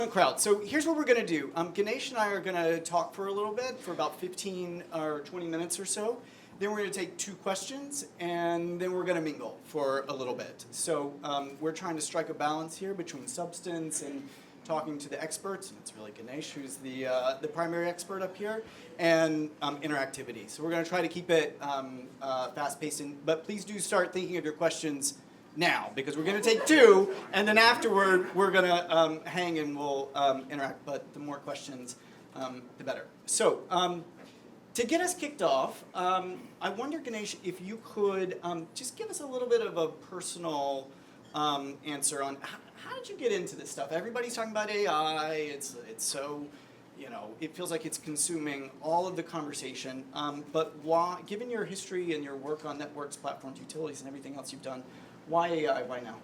Crowd. So here's what we're going to do. Ganesh and I are going to talk for a little bit, for about 15 or 20 minutes or so. Then we're going to take 2 questions, and then we're going to mingle for a little bit. So we're trying to strike a balance here between substance and talking to the experts, and it's really Ganesh who's the primary expert up here, and interactivity. So we're going to try to keep it fast-paced, but please do start thinking of your questions now, because we're going to take 2, and then afterward we're going to hang and we'll interact. But the more questions, the better. So to get us kicked off, I wonder, Ganesh, if you could just give us a little bit of a personal answer on how did you get into this stuff? Everybody's talking about AI. It's so, it feels like it's consuming all of the conversation. But why, given your history and your work on networks, platforms, utilities, and everything else you've done, why AI? Why now?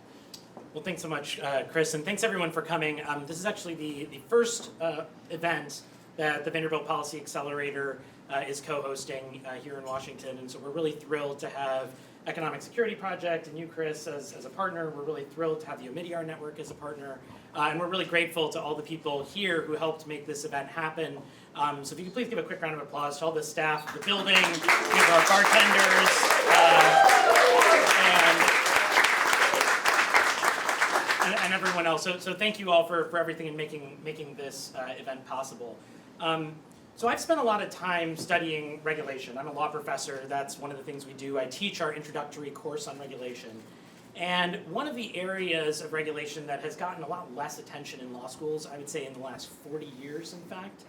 Well, thanks so much, Chris, and thanks everyone for coming. This is actually the first event that the Vanderbilt Policy Accelerator is co-hosting here in Washington, and so we're really thrilled to have Economic Security Project and you, Chris, as a partner. We're really thrilled to have the Omidyar Network as a partner, and we're really grateful to all the people here who helped make this event happen. So if you could please give a quick round of applause to all the staff of the building, give our bartenders, and everyone else. So thank you all for everything and making this event possible. So I've spent a lot of time studying regulation. I'm a law professor. That's one of the things we do. I teach our introductory course on regulation. And one of the areas of regulation that has gotten a lot less attention in law schools, I would say in the last 40 years, in fact,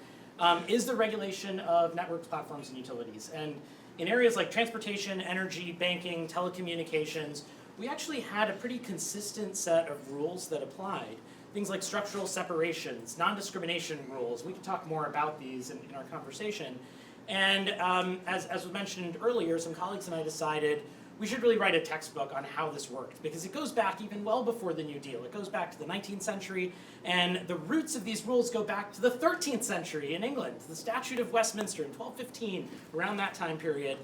is the regulation of networks, platforms, and utilities. And in areas like transportation, energy, banking, telecommunications, we actually had a pretty consistent set of rules that applied. Things like structural separations, non-discrimination rules. We can talk more about these in our conversation. And as was mentioned earlier, some colleagues and I decided we should really write a textbook on how this worked, because it goes back even well before the New Deal. It goes back to the 19th century, and the roots of these rules go back to the 13th century in England, the Statute of Westminster in 1215. Around that time period,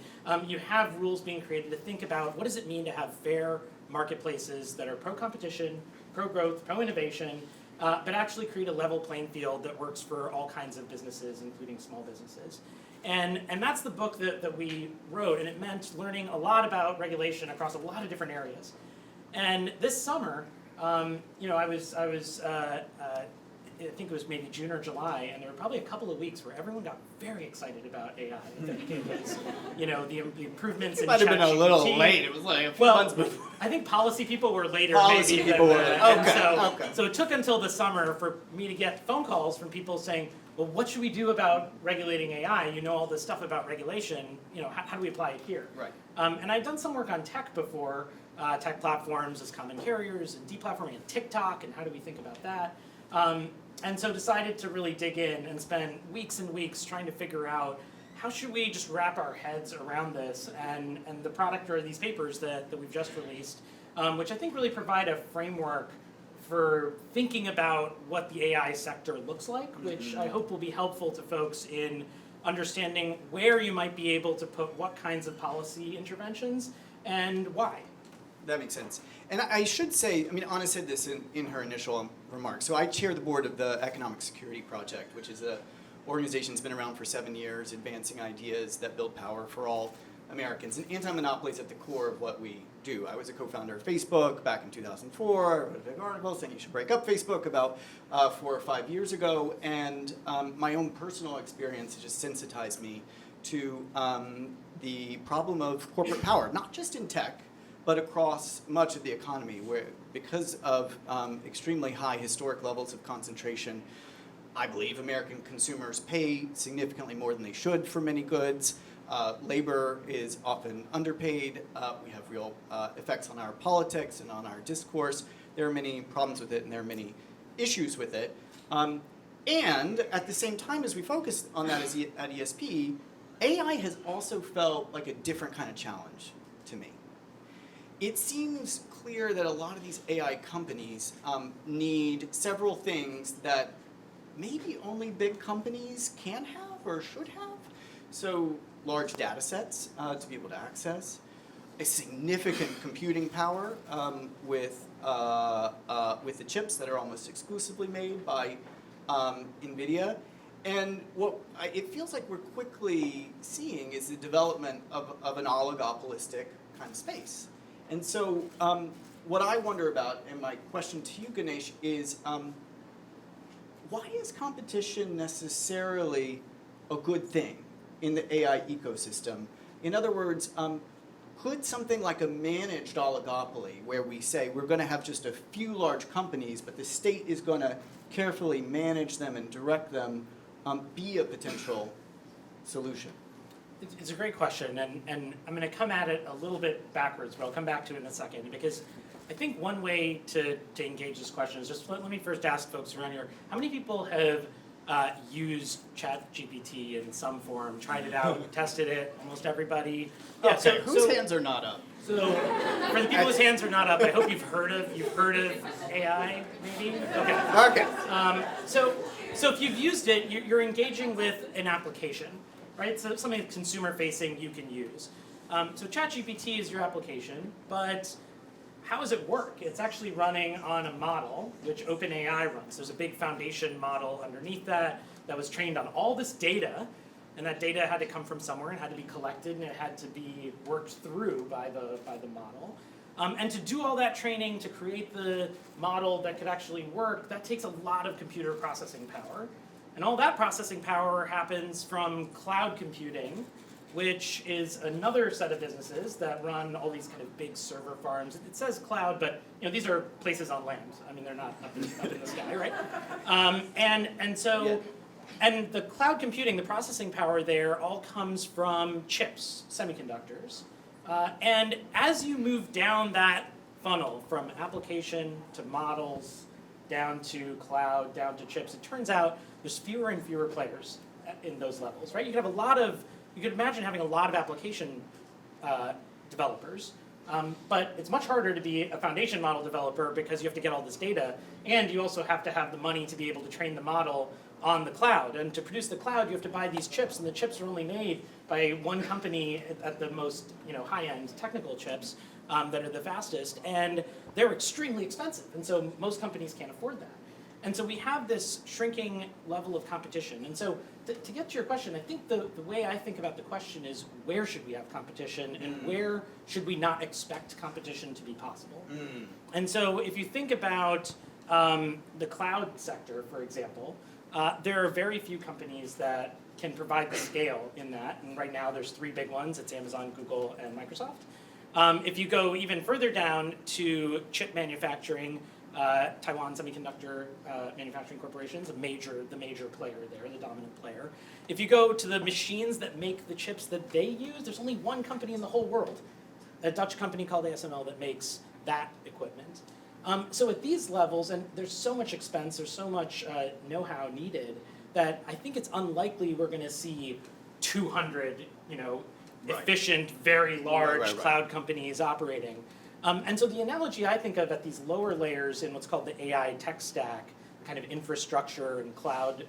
you have rules being created to think about what does it mean to have fair marketplaces that are pro-competition, pro-growth, pro-innovation, but actually create a level playing field that works for all kinds of businesses, including small businesses. And that's the book that we wrote, and it meant learning a lot about regulation across a lot of different areas. And this summer, I think it was maybe June or July, and there were probably a couple of weeks where everyone got very excited about AI. The improvements in ChatGPT. It might have been a little late. It was like a few months before. I think policy people were later. Policy maybe people than, were. Okay. So it took until the summer for me to get phone calls from people saying, well, what should we do about regulating AI? You know all this stuff about regulation. How do we apply it here? Right. And I'd done some work on tech before, tech platforms as common carriers and deplatforming and TikTok, and how do we think about that? And so decided to really dig in and spend weeks and weeks trying to figure out how should we just wrap our heads around this, and the product are these papers that we've just released, which I think really provide a framework for thinking about what the AI sector looks like, which I hope will be helpful to folks in understanding where you might be able to put what kinds of policy interventions and why. That makes sense. And I should say, Anna said this in her initial remarks. So I chair the board of the Economic Security Project, which is an organization that's been around for 7 years, advancing ideas that build power for all Americans. And anti-monopoly is at the core of what we do. I was a co-founder of Facebook back in 2004. I wrote a big article saying you should break up Facebook about 4 or 5 years ago. And my own personal experience just sensitized me to the problem of corporate power, not just in tech, but across much of the economy, where because of extremely high historic levels of concentration, I believe American consumers pay significantly more than they should for many goods. Labor is often underpaid. We have real effects on our politics and on our discourse. There are many problems with it, and there are many issues with it. And at the same time as we focus on that at ESP, AI has also felt like a different kind of challenge to me. It seems clear that a lot of these AI companies need several things that maybe only big companies can have or should have. So large data sets to be able to access, a significant computing power with the chips that are almost exclusively made by NVIDIA. And it feels like we're quickly seeing is the development of an oligopolistic kind of space. And so what I wonder about, and my question to you, Ganesh, is why is competition necessarily a good thing in the AI ecosystem? In other words, could something like a managed oligopoly, where we say we're going to have just a few large companies, but the state is going to carefully manage them and direct them, be a potential solution? It's a great question, and I'm going to come at it a little bit backwards, but I'll come back to it in a second, because I think one way to engage this question is just let me first ask folks around here, how many people have used ChatGPT in some form, tried it out, tested it? Almost everybody. Yeah, okay, whose hands are not up? So for the people whose hands are not up, I hope you've heard of AI, maybe? Okay. Okay. So if you've used it, you're engaging with an application, right? So something that's consumer-facing you can use. So ChatGPT is your application, but how does it work? It's actually running on a model, which OpenAI runs. There's a big foundation model underneath that was trained on all this data, and that data had to come from somewhere and had to be collected, and it had to be worked through by the model. And to do all that training, to create the model that could actually work, that takes a lot of computer processing power. And all that processing power happens from cloud computing, which is another set of businesses that run all these kind of big server farms. It says cloud, but these are places on land. I mean, they're not up in the sky, right? And the cloud computing, the processing power there, all comes from chips, semiconductors. And as you move down that funnel from application to models, down to cloud, down to chips, it turns out there's fewer and fewer players in those levels, right? You could imagine having a lot of application developers, but it's much harder to be a foundation model developer because you have to get all this data, and you also have to have the money to be able to train the model on the cloud. And to produce the cloud, you have to buy these chips, and the chips are only made by one company at the most high-end technical chips that are the fastest, and they're extremely expensive, and so most companies can't afford that. And so we have this shrinking level of competition. And so to get to your question, I think the way I think about the question is, where should we have competition, and where should we not expect competition to be possible? And so if you think about the cloud sector, for example, there are very few companies that can provide the scale in that. And right now there's three big ones. It's Amazon, Google, and Microsoft. If you go even further down to chip manufacturing, Taiwan Semiconductor Manufacturing Corporation is the major player there, the dominant player. If you go to the machines that make the chips that they use, there's only one company in the whole world, a Dutch company called ASML, that makes that equipment. So at these levels, and there's so much expense, there's so much know-how needed, that I think it's unlikely we're going to see 200, efficient, very large cloud companies operating. And so the analogy I think of at these lower layers in what's called the AI tech stack, kind of infrastructure and cloud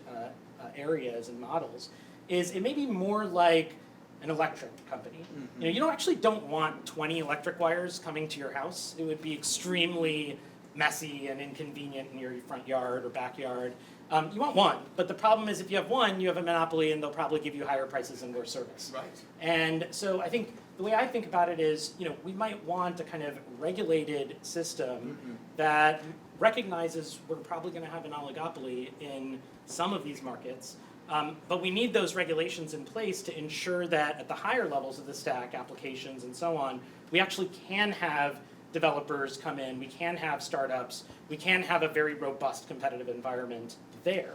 areas and models, is it may be more like an electric company. You don't want 20 electric wires coming to your house. It would be extremely messy and inconvenient in your front yard or backyard. You want one, but the problem is if you have one, you have a monopoly, and they'll probably give you higher prices and worse service. Right. And so I think the way I think about it is, we might want a kind of regulated system that recognizes we're probably going to have an oligopoly in some of these markets, but we need those regulations in place to ensure that at the higher levels of the stack, applications and so on, we actually can have developers come in, we can have startups, we can have a very robust competitive environment there.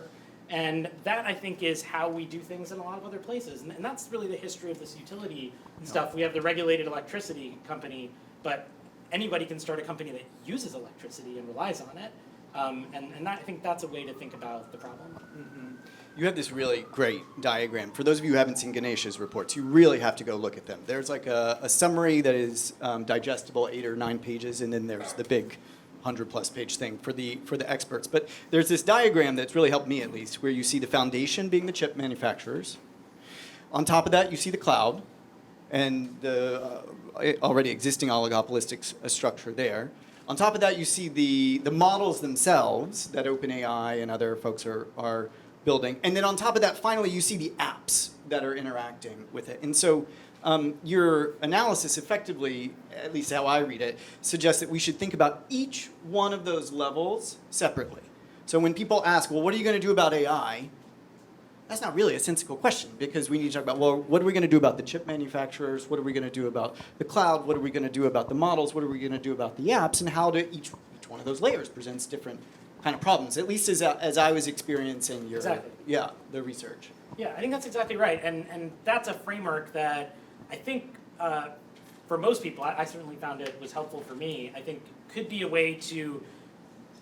And that, I think, is how we do things in a lot of other places. And that's really the history of this utility stuff. We have the regulated electricity company, but anybody can start a company that uses electricity and relies on it. And I think that's a way to think about the problem. You have this really great diagram. For those of you who haven't seen Ganesh's reports, you really have to go look at them. There's like a summary that is digestible, 8 or 9 pages, and then there's the big 100-plus page thing for the experts. But there's this diagram that's really helped me, at least, where you see the foundation being the chip manufacturers. On top of that, you see the cloud and the already existing oligopolistic structure there. On top of that, you see the models themselves that OpenAI and other folks are building. And then on top of that, finally, you see the apps that are interacting with it. And so your analysis effectively, at least how I read it, suggests that we should think about each one of those levels separately. So when people ask, well, what are you going to do about AI? That's not really a sensible question, because we need to talk about, well, what are we going to do about the chip manufacturers? What are we going to do about the cloud? What are we going to do about the models? What are we going to do about the apps? And how do each one of those layers presents different kind of problems, at least as I was experiencing your the research. Yeah, I think that's exactly right. And that's a framework that I think for most people, I certainly found it was helpful for me, I think could be a way to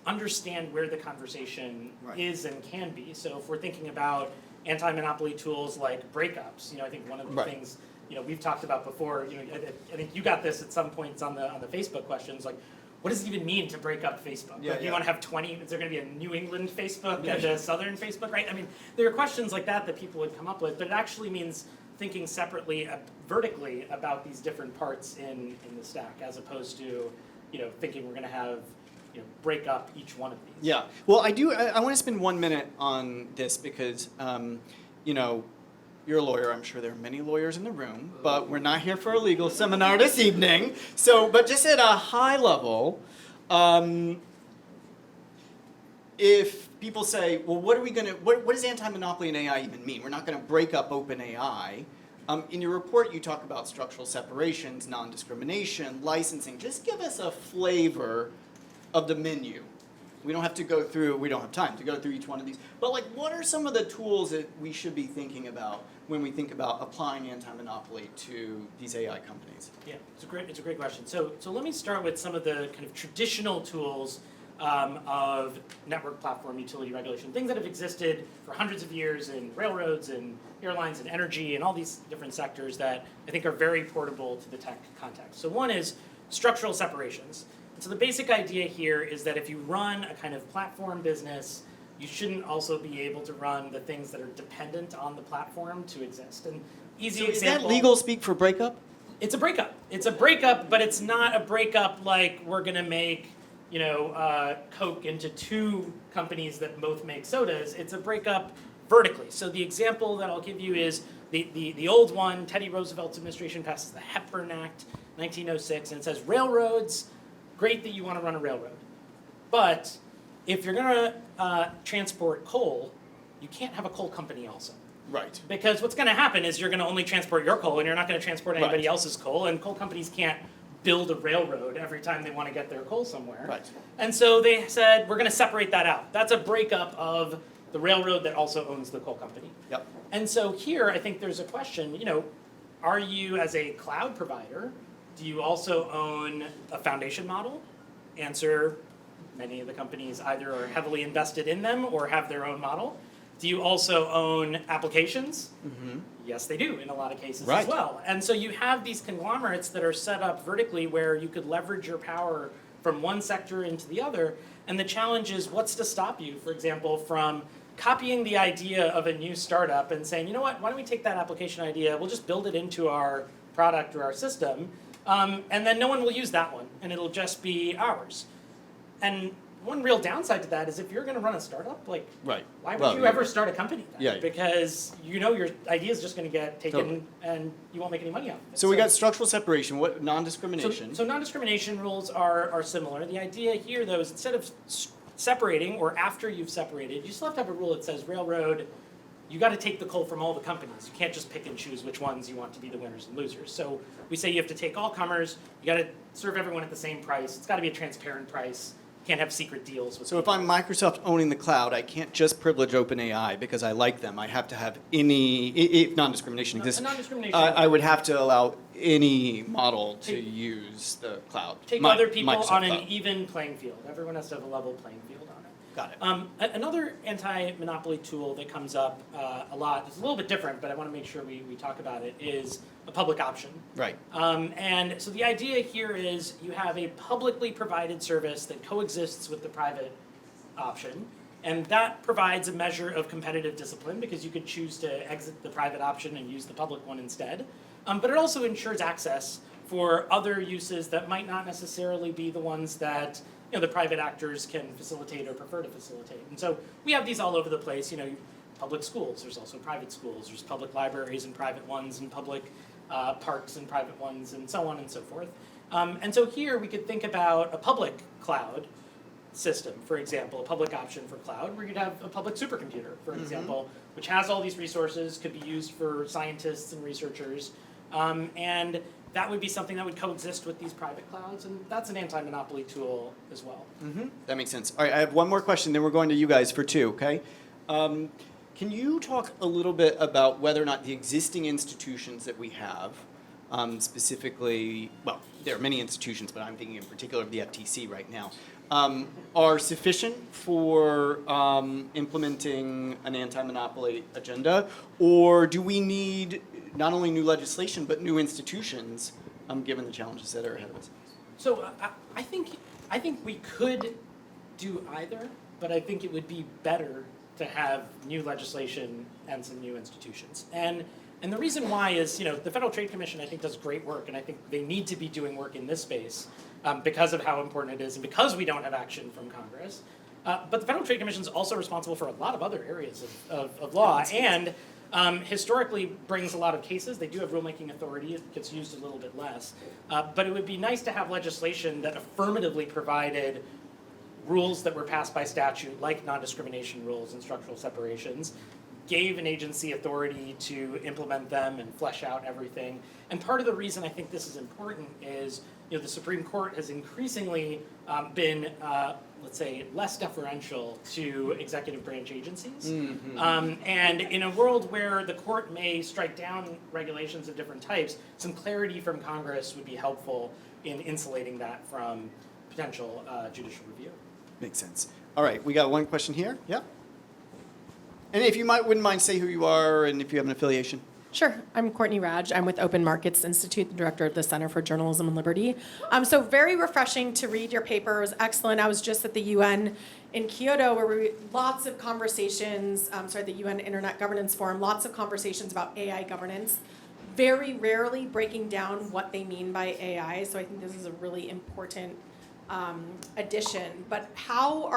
understand where the conversation is and can be. So if we're thinking about anti-monopoly tools like breakups, I think one of the things, we've talked about before, I think you got this at some points on the Facebook questions, like, what does it even mean to break up Facebook? You want to have 20, is there going to be a New England Facebook and a Southern Facebook, right? I mean, there are questions like that people would come up with, but it actually means thinking separately, vertically about these different parts in the stack, as opposed to, thinking we're going to have, break up each one of these. Yeah, well, I want to spend 1 minute on this because, you're a lawyer. I'm sure there are many lawyers in the room, but we're not here for a legal seminar this evening. So, but just at a high level, if people say, well, what does anti-monopoly and AI even mean? We're not going to break up OpenAI. In your report, you talk about structural separations, non-discrimination, licensing. Just give us a flavor of the menu. We don't have time to go through each one of these. But what are some of the tools that we should be thinking about when we think about applying anti-monopoly to these AI companies? Yeah, it's a great question. So let me start with some of the kind of traditional tools of network platform utility regulation, things that have existed for hundreds of years in railroads and airlines and energy and all these different sectors that I think are very portable to the tech context. So one is structural separations. And so the basic idea here is that if you run a kind of platform business, you shouldn't also be able to run the things that are dependent on the platform to exist. And easy example. Is that legal speak for breakup? It's a breakup. It's a breakup, but it's not a breakup like we're going to make Coke into two companies that both make sodas. It's a breakup vertically. So the example that I'll give you is the old one. Teddy Roosevelt's administration passes the Hepburn Act, 1906, and it says railroads. Great that you want to run a railroad, but if you're going to transport coal, you can't have a coal company also. Right. Because what's going to happen is you're going to only transport your coal, and you're not going to transport anybody else's coal, and coal companies can't build a railroad every time they want to get their coal somewhere. Right. And so they said, we're going to separate that out. That's a breakup of the railroad that also owns the coal company. Yep. And so here, I think there's a question, are you, as a cloud provider, do you also own a foundation model? Answer, many of the companies either are heavily invested in them or have their own model. Do you also own applications? Mm-hmm. Yes, they do in a lot of cases as well. And so you have these conglomerates that are set up vertically where you could leverage your power from one sector into the other. And the challenge is, what's to stop you, for example, from copying the idea of a new startup and saying, you know what, why don't we take that application idea, we'll just build it into our product or our system, and then no one will use that one, and it'll just be ours. And one real downside to that is if you're going to run a startup, why would you ever start a company then? Yeah. Because your idea is just going to get taken and you won't make any money off of it. So we got structural separation, what non-discrimination? So non-discrimination rules are similar. The idea here, though, is instead of separating or after you've separated, you still have to have a rule that says railroad, you got to take the coal from all the companies. You can't just pick and choose which ones you want to be the winners and losers. So we say you have to take all comers, you got to serve everyone at the same price. It's got to be a transparent price. Can't have secret deals with So if I'm Microsoft owning the cloud, I can't just privilege OpenAI because I like them. I have to have if non-discrimination exists, I would have to allow any model to use the cloud. Take other people Microsoft on an cloud. even playing field. Everyone has to have a level playing field on it. Got it. Another anti-monopoly tool that comes up a lot, it's a little bit different, but I want to make sure we talk about it, is a public option. Right. And so the idea here is you have a publicly provided service that coexists with the private option, and that provides a measure of competitive discipline because you could choose to exit the private option and use the public one instead. But it also ensures access for other uses that might not necessarily be the ones that the private actors can facilitate or prefer to facilitate. And so we have these all over the place. Public schools, there's also private schools, there's public libraries and private ones, and public parks and private ones, and so on and so forth. And so here we could think about a public cloud system, for example, a public option for cloud, where you'd have a public supercomputer, for example, which has all these resources, could be used for scientists and researchers, and that would be something that would coexist with these private clouds, and that's an anti-monopoly tool as well. That makes sense. All right, I have one more question, then we're going to you guys for two, okay? Can you talk a little bit about whether or not the existing institutions that we have, specifically, well, there are many institutions, but I'm thinking in particular of the FTC right now, are sufficient for implementing an anti-monopoly agenda, or do we need not only new legislation but new institutions, given the challenges that are ahead of us? So I think we could do either, but I think it would be better to have new legislation and some new institutions. And the reason why is, the Federal Trade Commission, I think, does great work, and I think they need to be doing work in this space because of how important it is and because we don't have action from Congress. But the Federal Trade Commission is also responsible for a lot of other areas of law, and historically brings a lot of cases. They do have rulemaking authority. It gets used a little bit less. But it would be nice to have legislation that affirmatively provided rules that were passed by statute, like non-discrimination rules and structural separations, gave an agency authority to implement them and flesh out everything. And part of the reason I think this is important is, the Supreme Court has increasingly been, let's say, less deferential to executive branch agencies. And in a world where the court may strike down regulations of different types, some clarity from Congress would be helpful in insulating that from potential judicial review. Makes sense. All right, we got one question here. Yeah. And if you wouldn't mind, say who you are and if you have an affiliation. Sure. I'm Courtney Raj. I'm with Open Markets Institute, the director of the Center for Journalism and Liberty. So very refreshing to read your paper. It was excellent. I was just at the UN in Kyoto where lots of conversations, the UN Internet Governance Forum, lots of conversations about AI governance, very rarely breaking down what they mean by AI. So I think this is a really important addition. But how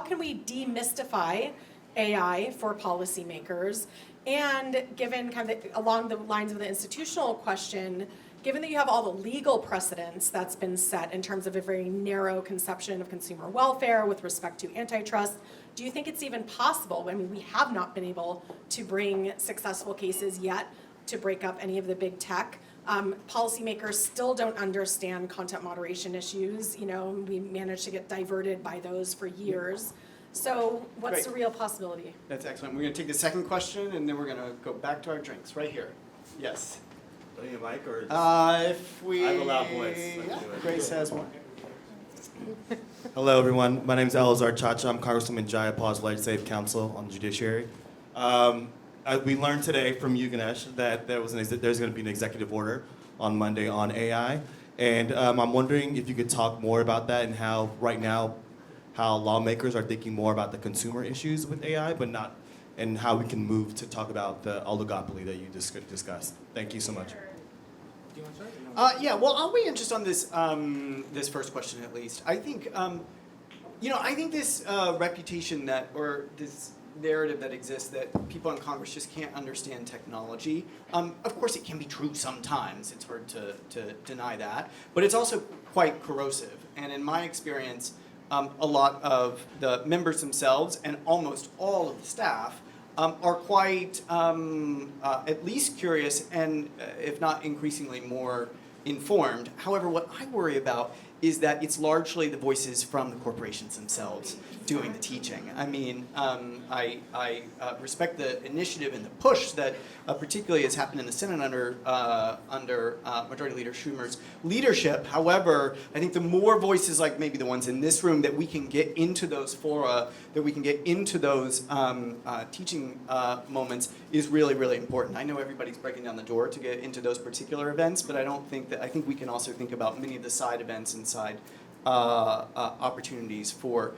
can we demystify AI for policymakers? And given kind of along the lines of the institutional question, given that you have all the legal precedents that's been set in terms of a very narrow conception of consumer welfare with respect to antitrust, do you think it's even possible? I mean, we have not been able to bring successful cases yet to break up any of the big tech. Policymakers still don't understand content moderation issues. We managed to get diverted by those for years. So what's the real possibility? That's excellent. We're going to take the second question, and then we're going to go back to our drinks right here. Yes. Do you need a mic or? If we... I have a loud voice. Yeah, Grace has one. Hello, everyone. My name is Elazar Chacha. I'm Congressman Jayapal's Legislative Counsel on the Judiciary. We learned today from you, Ganesh, that there's going to be an executive order on Monday on AI. And I'm wondering if you could talk more about that and how, right now, how lawmakers are thinking more about the consumer issues with AI, but not, and how we can move to talk about the oligopoly that you discussed. Thank you so much. Do you want to start? Yeah, well, I'll weigh in just on this this first question at least. I think, I think this reputation that, or this narrative that exists that people in Congress just can't understand technology. Of course, it can be true sometimes. It's hard to deny that, but it's also quite corrosive. And in my experience, a lot of the members themselves and almost all of the staff are quite at least curious and, if not increasingly more informed. However, what I worry about is that it's largely the voices from the corporations themselves doing the teaching. I mean, I respect the initiative and the push that particularly has happened in the Senate under Majority Leader Schumer's leadership. However, I think the more voices like maybe the ones in this room that we can get into those fora, that we can get into those teaching moments is really, really important. I know everybody's breaking down the door to get into those particular events, but I think we can also think about many of the side events and side opportunities for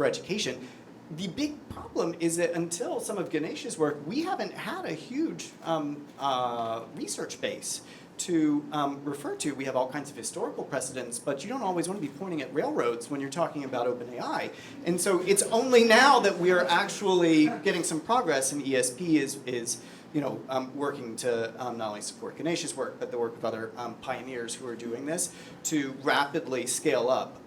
education. The big problem is that until some of Ganesh's work, we haven't had a huge research base to refer to, we have all kinds of historical precedents, but you don't always want to be pointing at railroads when you're talking about OpenAI. And so it's only now that we are actually getting some progress, and ESP is working to not only support Ganesh's work, but the work of other pioneers who are doing this to rapidly scale up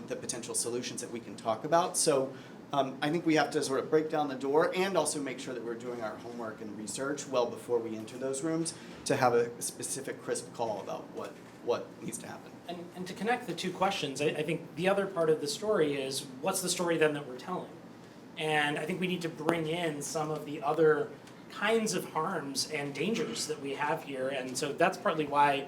the potential solutions that we can talk about. So I think we have to sort of break down the door and also make sure that we're doing our homework and research well before we enter those rooms to have a specific, crisp call about what needs to happen. And to connect the two questions, I think the other part of the story is, what's the story then that we're telling? And I think we need to bring in some of the other kinds of harms and dangers that we have here. And so that's partly why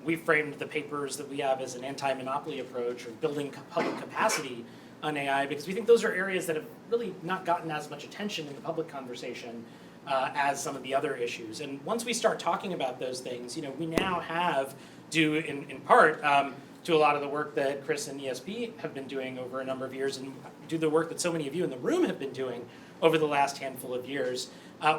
we framed the papers that we have as an anti-monopoly approach, or building public capacity on AI, because we think those are areas that have really not gotten as much attention in the public conversation as some of the other issues. And once we start talking about those things, we now have, due in part to a lot of the work that Chris and ESP have been doing over a number of years, and do the work that so many of you in the room have been doing over the last handful of years,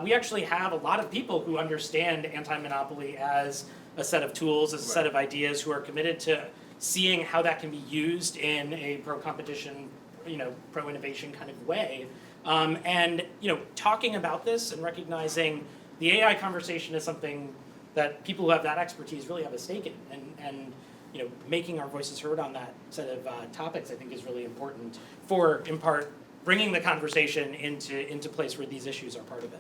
we actually have a lot of people who understand anti-monopoly as a set of tools, as a set of ideas, who are committed to seeing how that can be used in a pro-competition, pro-innovation kind of way. And talking about this and recognizing the AI conversation is something that people who have that expertise really have a stake in. And making our voices heard on that set of topics, I think, is really important for, in part, bringing the conversation into place where these issues are part of it.